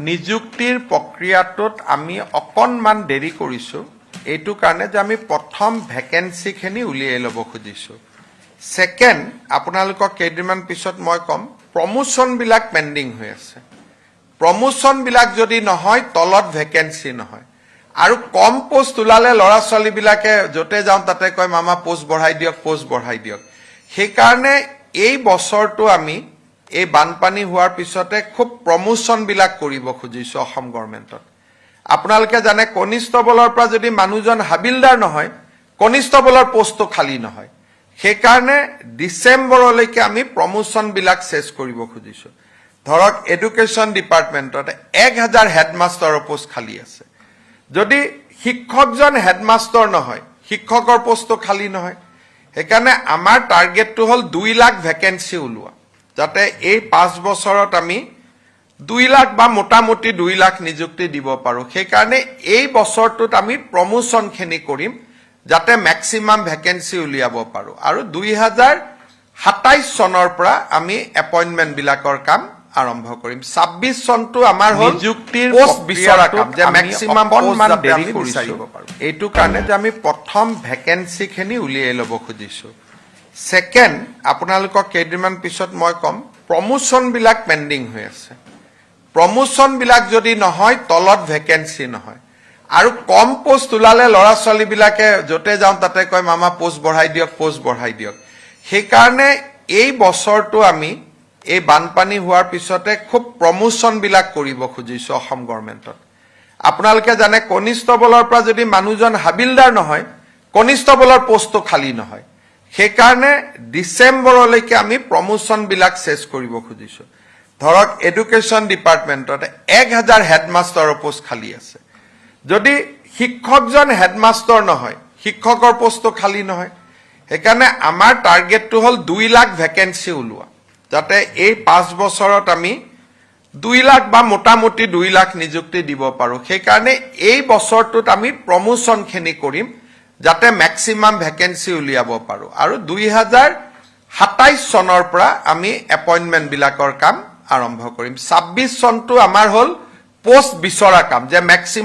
নিযুক্তিৰ প্ৰক্ৰিয়াটোত আমি অকণমান দেৰি কৰিছোঁ এইটো কাৰণে যে আমি প্ৰথম ভেকেন্সিখিনি উলিয়াই ল'ব খুজিছোঁ সেকেন্ড আপোনালোকক কেইদিনমান পিছত মই কম প্ৰমোশনবিলাক পেন্ডিং হৈ আছে প্ৰমোশনবিলাক যদি নহয় তলত ভেকেন্সি নহয় আৰু কম পোষ্ট ওলালে ল'ৰা ছোৱালীবিলাকে যতে যাওঁ তাতে কয় মামা পোষ্ট বঢ়াই দিয়ক সেই কাৰণে এই বছৰটো আমি এই বানপানী হোৱাৰ পিছতে খুব প্ৰমোশনবিলাক কৰিব খুজিছো অসম গভৰ্ণমেণ্টত আপোনালোকে জানে কনিষ্টেবলৰ পৰা যদি মানুহজন হাবিলদাৰ নহয় কনিষ্টেবলৰ পোষ্টটো খালী নহয় সেই কাৰণে ডিসেম্বৰলৈকে আমি প্ৰমোশনবিলাক শেষ কৰিব খুজিছো ধৰক এডুকেশ্যন ডিপাৰ্টমেণ্টত 1000 হেডমাষ্টাৰৰ পোষ্ট খালী আছে যদি শিক্ষকজন হেডমাষ্টাৰ নহয় শিক্ষকৰ পোষ্টটো খালী নহয় সেইকাৰণে আমাৰ টাৰ্গেটটো হ'ল 2 লাখ ভেকেন্সি ওলোৱা যাতে এই 5 বছৰত আমি 2 লাখ বা মোটামুটি 2 লাখ নিযুক্তি দিব পাৰো সেই কাৰণে এই বছৰটোত আমি প্ৰমোশনখিনি কৰিম যাতে ম্যাক্সিমাম ভেকেন্সি উলিয়াব পাৰো আৰু 2027 চনৰ পৰা আমি এপইন্টমেন্ট বিলাকৰ কাম আৰম্ভ কৰিম 26 চনটো আমাৰ হ'ল নিযুক্তিৰ পোষ্ট বিচৰা কাম যে ম্যাক্সিমাম পোষ্ট দেৰি কৰিব পাৰো এইটো কাৰণে যে আমি প্ৰথম ভেকেন্সিখিনি উলিয়াই ল'ব খুজিছো সেকেন্ড আপোনালোকক কেইদিনমান পিছত মই কম প্ৰমোশনবিলাক পেন্ডিং হৈ আছে প্ৰমোশনবিলাক যদি নহয় তলত ভেকেন্সি নহয় আৰু কম পোষ্ট ওলালে ল'ৰা ছোৱালীবিলাকে যতে যাওঁ তাতে কয় মামা পোষ্ট বঢ়াই দিয়ক সেই কাৰণে এই বছৰটো আমি এই বানপানী হোৱাৰ পিছতে খুব প্ৰমোশনবিলাক কৰিব খুজিছো অসম গভৰ্ণমেণ্টত আপোনালোকে জানে কনিষ্টেবলৰ পৰা যদি মানুহজন হাবিলদাৰ নহয় কনিষ্টেবলৰ পোষ্টটো খালী নহয় সেই কাৰণে ডিসেম্বৰলৈকে আমি প্ৰমোশনবিলাক শেষ কৰিব খুজিছো ধৰক এডুকেশ্যন ডিপাৰ্টমেণ্টত 1000 হেডমাষ্টাৰৰ পোষ্ট খালী আছে যদি শিক্ষকজন হেডমাষ্টাৰ নহয় শিক্ষকৰ পোষ্টটো খালী নহয় সেইকাৰণে আমাৰ টাৰ্গেটটো হ'ল 2 লাখ ভেকেন্সি ওলোৱা যাতে এই 5 বছৰত আমি 2 লাখ বা মোটামুটি 2 লাখ নিযুক্তি দিব পাৰো সেই কাৰণে এই বছৰটোত আমি প্ৰমোশনখিনি কৰিম যাতে ম্যাক্সিমাম ভেকেন্সি উলিয়াব পাৰো আৰু 2027 চনৰ পৰা আমি এপইন্টমেন্ট বিলাকৰ কাম আৰম্ভ কৰিম 26 চনটো আমাৰ হ'ল পোষ্ট বিচৰা কাম যে ম্যাক্সিমাম